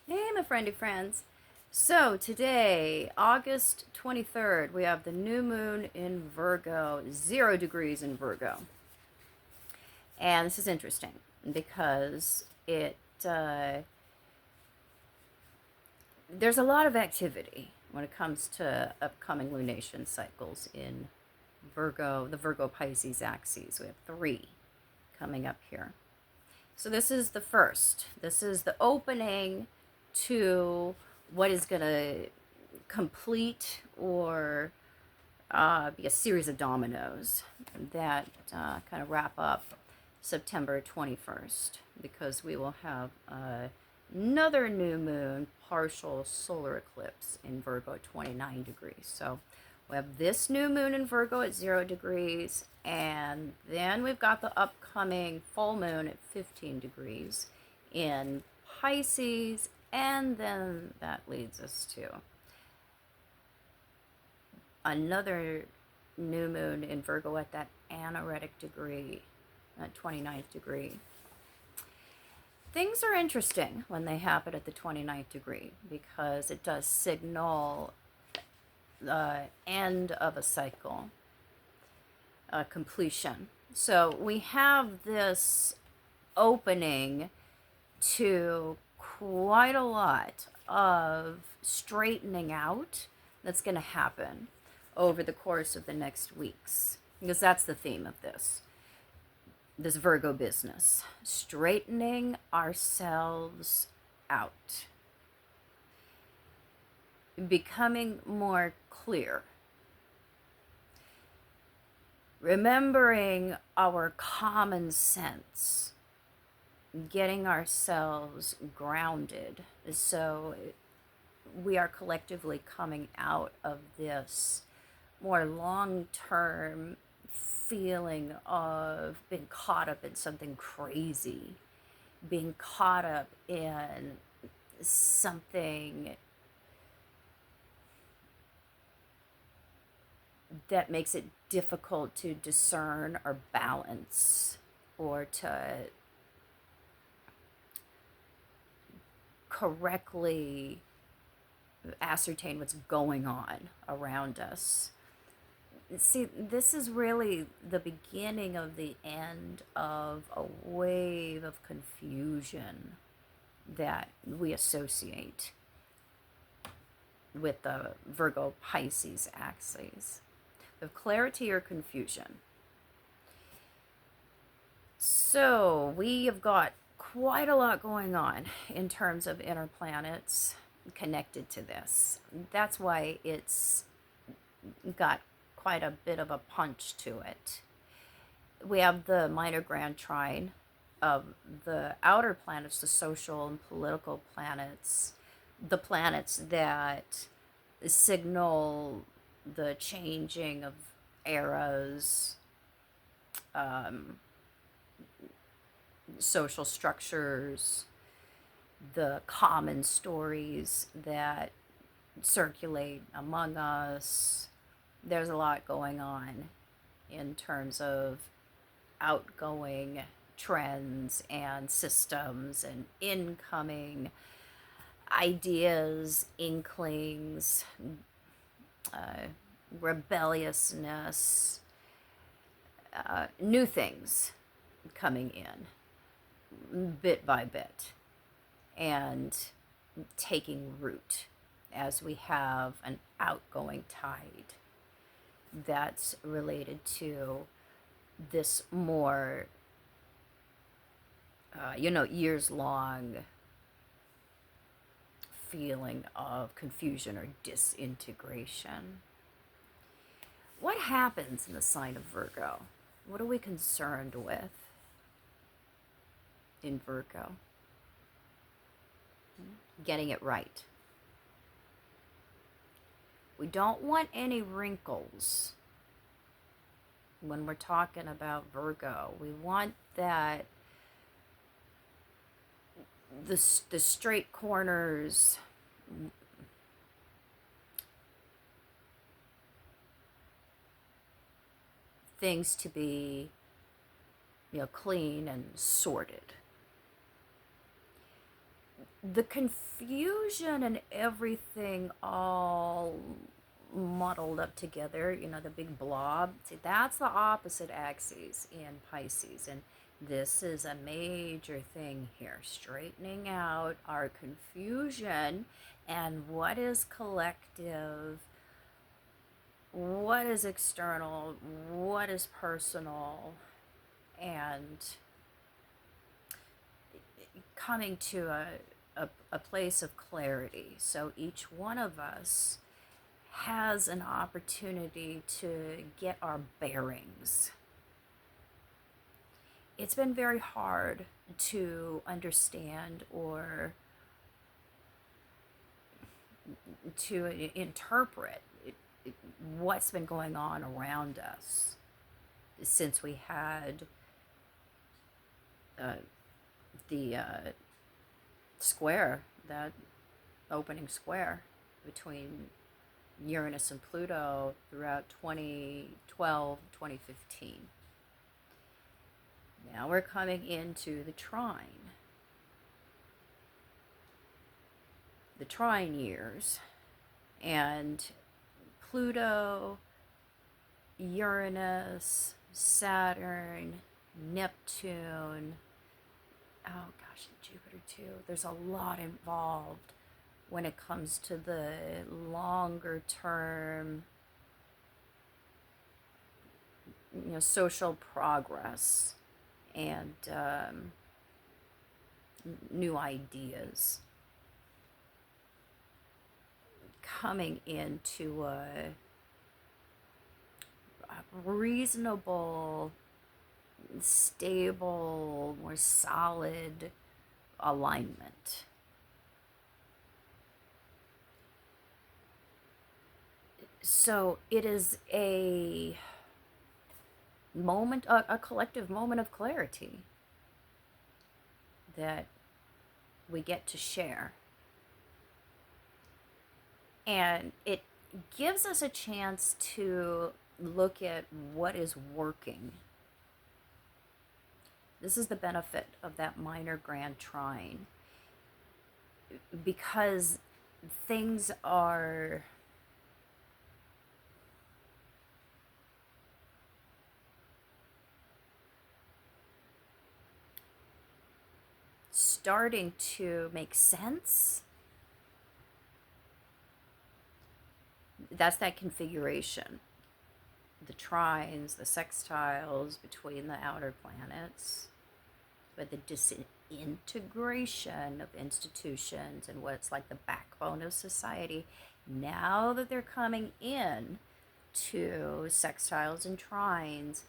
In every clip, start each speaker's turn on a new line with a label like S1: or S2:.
S1: Hey, my friendy friends. So, today, August 23rd, we have the new moon in Virgo, 0 degrees in Virgo. And this is interesting because uh, there's a lot of activity when it comes to upcoming lunation cycles in Virgo, the Virgo Pisces axes. We have 3 coming up here. So this is the first. This is the opening to what is going to complete or be a series of dominoes that kind of wrap up September 21st, because we will have another new moon partial solar eclipse in Virgo at 29 degrees. So we have this new moon in Virgo at 0 degrees, and then we've got the upcoming full moon at 15 degrees in Pisces, and then that leads us to another new moon in Virgo at that anaretic degree, at 29th degree. Things are interesting when they happen at the 29th degree because it does signal the end of a cycle, completion. So we have this opening to quite a lot of straightening out that's going to happen over the course of the next weeks, because that's the theme of this Virgo business, straightening ourselves out, becoming more clear, remembering our common sense, getting ourselves grounded so we are collectively coming out of this more long-term feeling of being caught up in something crazy, being caught up in something that makes it difficult to discern or balance, or to correctly ascertain what's going on around us. See, this is really the beginning of the end of a wave of confusion that we associate with the Virgo Pisces axes, of clarity or confusion. So we have got quite a lot going on in terms of inner planets connected to this. That's why it's got quite a bit of a punch to it. We have the minor grand trine of the outer planets, the social and political planets, the planets that signal the changing of eras, um, social structures, the common stories that circulate among us. There's a lot going on in terms of outgoing trends and systems and incoming ideas, inklings, uh, rebelliousness, new things coming in bit by bit and taking root as we have an outgoing tide that's related to this more, years long feeling of confusion or disintegration. What happens in the sign of Virgo? What are we concerned with in Virgo? Getting it right. We don't want any wrinkles when we're talking about Virgo. We want that the straight corners, things to be, clean and sorted. the confusion and everything all muddled up together, the big blob. See, that's the opposite axis in Pisces. And this is a major thing here, straightening out our confusion and what is collective, what is external, what is personal, and coming to a place of clarity. So each one of us has an opportunity to get our bearings. It's been very hard to understand or to interpret what's been going on around us since we had the square, that opening square between Uranus and Pluto throughout 2012, 2015. Now we're coming into the trine years, and Pluto, Uranus, Saturn, Neptune, oh gosh, Jupiter too. There's a lot involved when it comes to the longer term, social progress and new ideas coming into a reasonable, stable, more solid alignment. So it is a moment, a collective moment of clarity that we get to share. And it gives us a chance to look at what is working. This is the benefit of that minor grand trine, because things are starting to make sense. That's that configuration. The trines, the sextiles between the outer planets, but the disintegration of institutions and what's like the backbone of society. Now that they're coming in to sextiles and trines,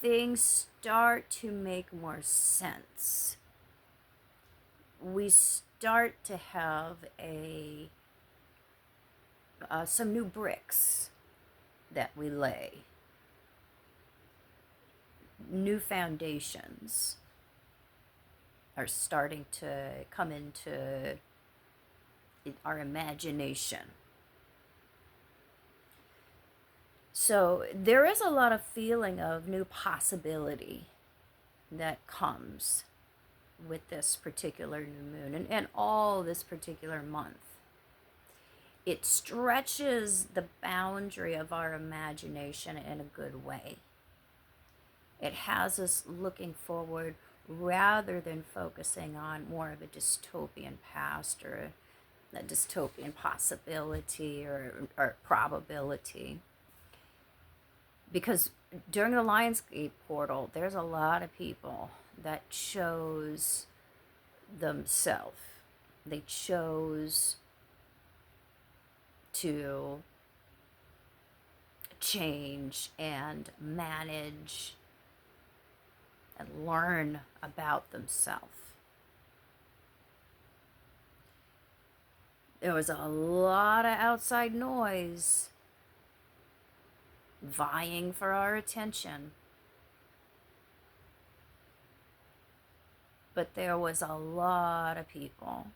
S1: things start to make more sense. We start to have some new bricks that we lay, new foundations are starting to come into our imagination. So there is a lot of feeling of new possibility that comes with this particular new moon and all this particular month. It stretches the boundary of our imagination in a good way. It has us looking forward rather than focusing on more of a dystopian past or a dystopian possibility or probability. Because during the Lionsgate portal, there's a lot of people that chose themselves. They chose to change and manage and learn about themselves. There was a lot of outside noise vying for our attention. But there was a lot of people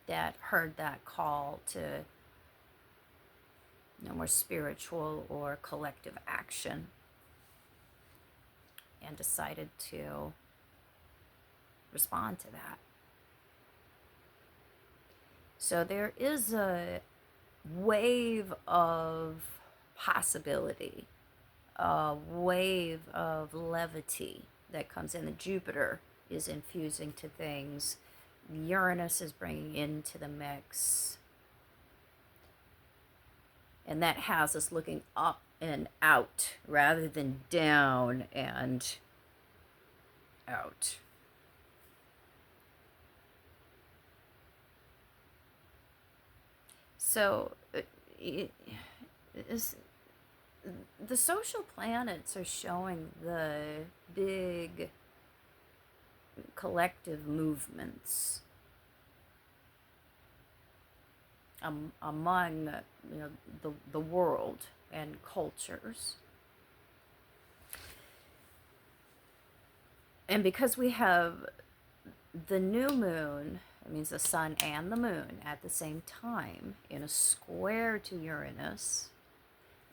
S1: that heard that call to more spiritual or collective action and decided to respond to that. So there is a wave of possibility, a wave of levity that comes in. The Jupiter is infusing to things. Uranus is bringing into the mix. And that has us looking up and out rather than down and out. So the social planets are showing the big collective movements among the world and cultures. And because we have the new moon, it means the sun and the moon at the same time in a square to Uranus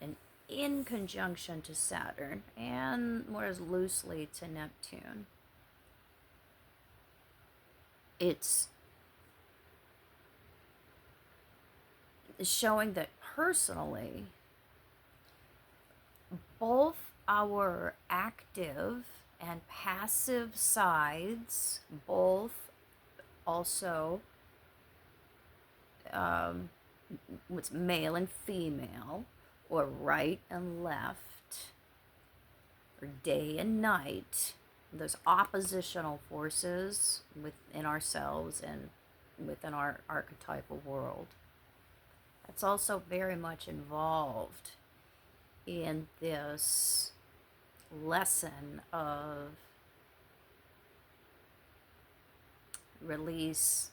S1: and in conjunction to Saturn and more as loosely to Neptune. It's showing that personally, both our active and passive sides, both also what's male and female, or right and left, or day and night, those oppositional forces within ourselves and within our archetypal world. That's also very much involved in this lesson of release,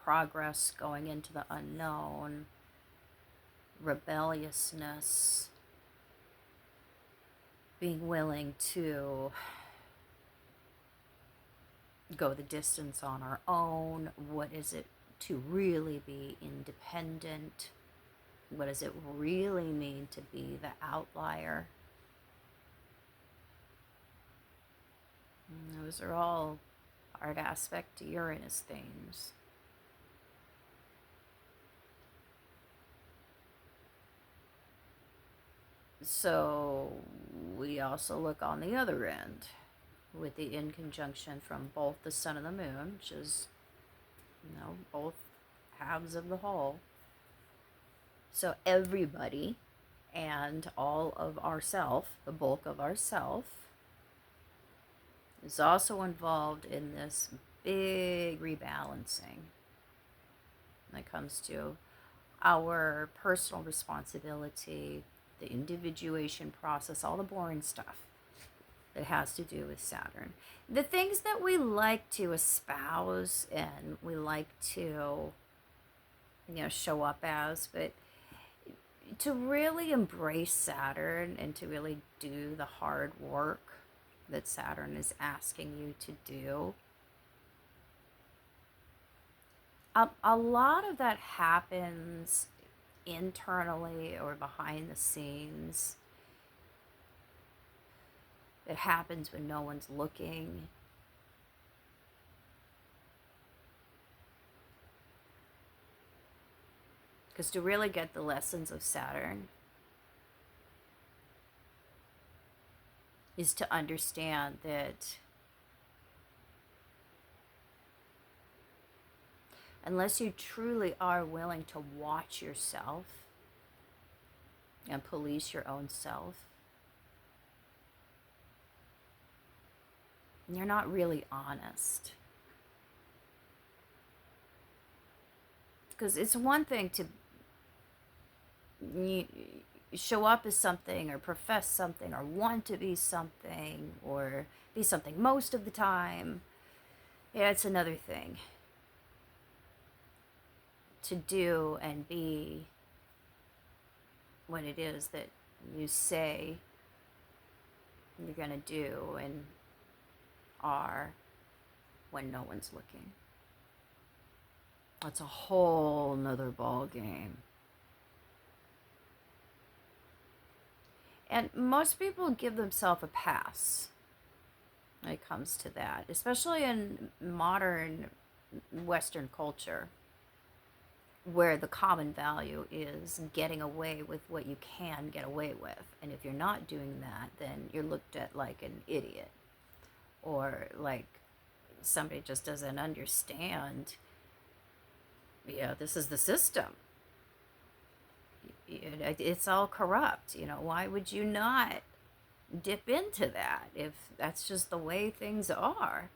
S1: progress going into the unknown, rebelliousness, being willing to go the distance on our own. What is it to really be independent? What does it really mean to be the outlier? And those are all hard aspect to Uranus themes. So we also look on the other end with the in conjunction from both the sun and the moon, which is, both halves of the whole. So everybody and all of ourself, the bulk of ourself, is also involved in this big rebalancing when it comes to our personal responsibility, the individuation process, all the boring stuff that has to do with Saturn. The things that we like to espouse and we like to, show up as, but to really embrace Saturn and to really do the hard work that Saturn is asking you to do, a lot of that happens internally or behind the scenes. It happens when no one's looking. Because to really get the lessons of Saturn is to understand that unless you truly are willing to watch yourself and police your own self, you're not really honest. Because it's one thing to show up as something or profess something or want to be something or be something most of the time. Yeah, it's another thing to do and be what it is that you say you're going to do and are when no one's looking. That's a whole nother ball game. And most people give themselves a pass when it comes to that, especially in modern Western culture, where the common value is getting away with what you can get away with. And if you're not doing that, then you're looked at like an idiot, or like somebody just doesn't understand, this is the system. It's all corrupt. Why would you not dip into that if that's just the way things are?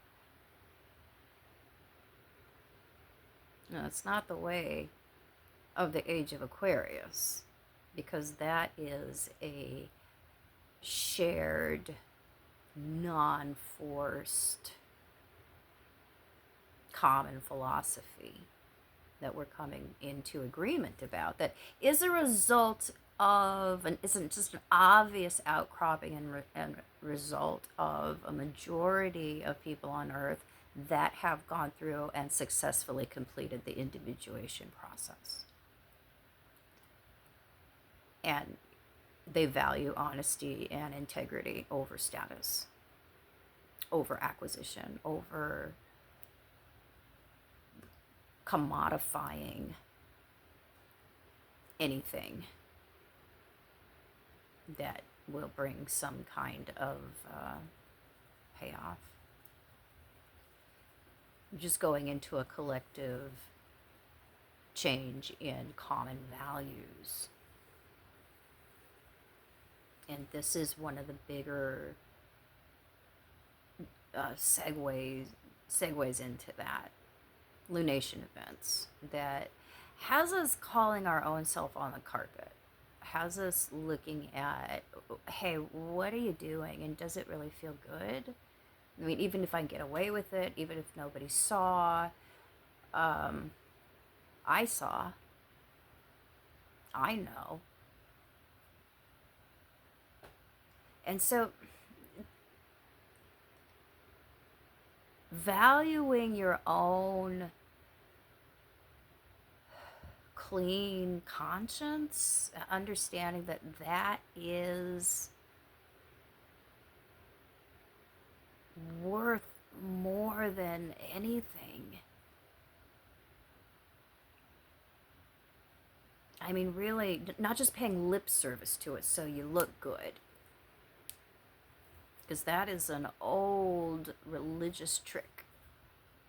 S1: No, it's not the way of the age of Aquarius, because that is a shared, non-forced, common philosophy that we're coming into agreement about, that is a result of, and isn't just an obvious outcropping and result of a majority of people on Earth that have gone through and successfully completed the individuation process. And they value honesty and integrity over status, over acquisition, over commodifying anything that will bring some kind of payoff. Just going into a collective change in common values. And this is one of the bigger segues into that. Lunation events that has us calling our own self on the carpet, has us looking at, hey, what are you doing, and does it really feel good? I mean, even if I can get away with it, even if nobody saw, I saw, I know. And so valuing your own clean conscience, understanding that that is worth more than anything. I mean, really, not just paying lip service to it so you look good, because that is an old religious trick.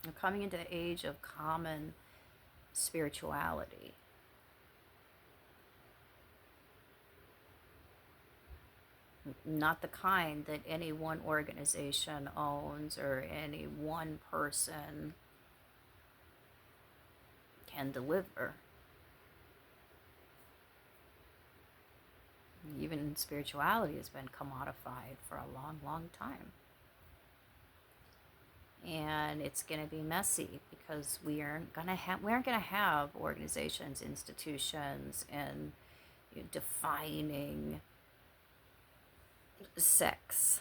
S1: We're coming into the age of common spirituality. Not the kind that any one organization owns or any one person can deliver. Even spirituality has been commodified for a long, long time. And it's going to be messy because we aren't going to have organizations, institutions, and defining sex,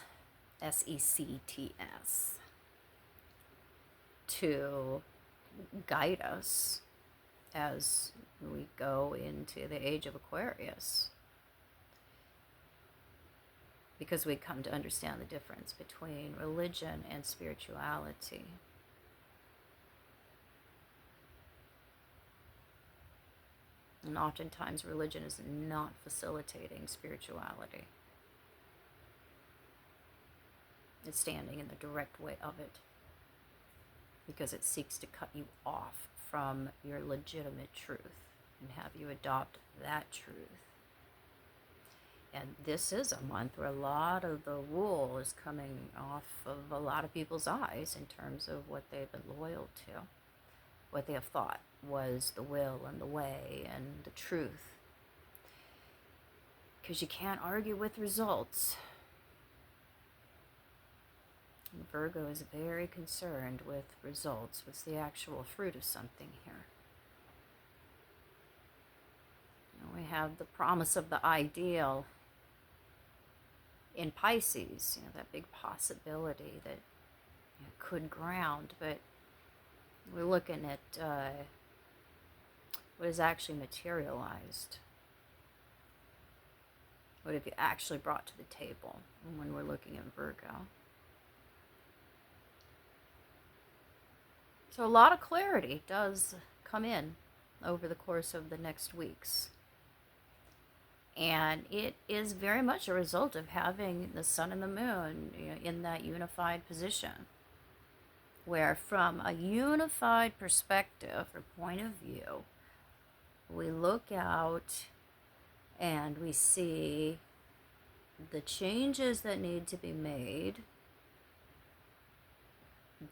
S1: SECTS, to guide us as we go into the age of Aquarius. Because we come to understand the difference between religion and spirituality. And oftentimes religion is not facilitating spirituality. It's standing in the direct way of it, because it seeks to cut you off from your legitimate truth and have you adopt that truth. And this is a month where a lot of the wool is coming off of a lot of people's eyes in terms of what they've been loyal to, what they have thought was the will and the way and the truth. Because you can't argue with results. And Virgo is very concerned with results. What's the actual fruit of something here? We have the promise of the ideal in Pisces, that big possibility that could ground, but we're looking at what is actually materialized. What have you actually brought to the table when we're looking at Virgo? So a lot of clarity does come in over the course of the next weeks. And it is very much a result of having the sun and the moon, in that unified position, where from a unified perspective or point of view, we look out and we see the changes that need to be made,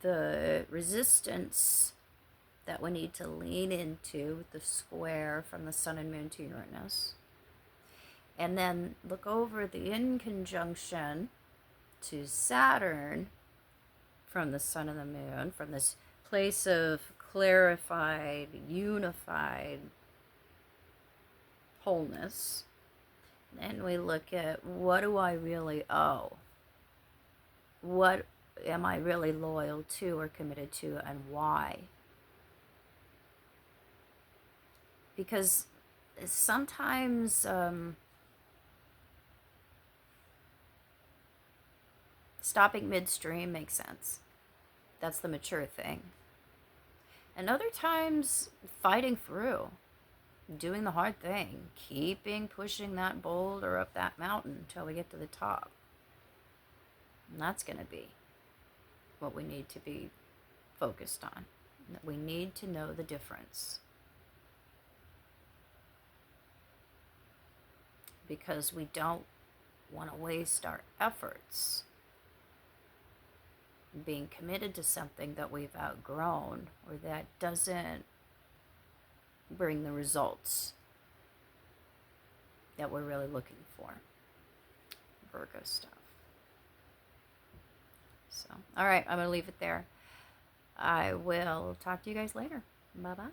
S1: the resistance that we need to lean into with the square from the sun and moon to Uranus, and then look over the in conjunction to Saturn from the sun and the moon, from this place of clarified, unified wholeness. And we look at, what do I really owe? What am I really loyal to or committed to, and why? Because sometimes stopping midstream makes sense. That's the mature thing. And other times, fighting through, doing the hard thing, keeping pushing that boulder up that mountain until we get to the top. And that's going to be what we need to be focused on. We need to know the difference. Because we don't want to waste our efforts being committed to something that we've outgrown or that doesn't bring the results that we're really looking for. Virgo stuff. So, all right, I'm going to leave it there. I will talk to you guys later. Bye-bye.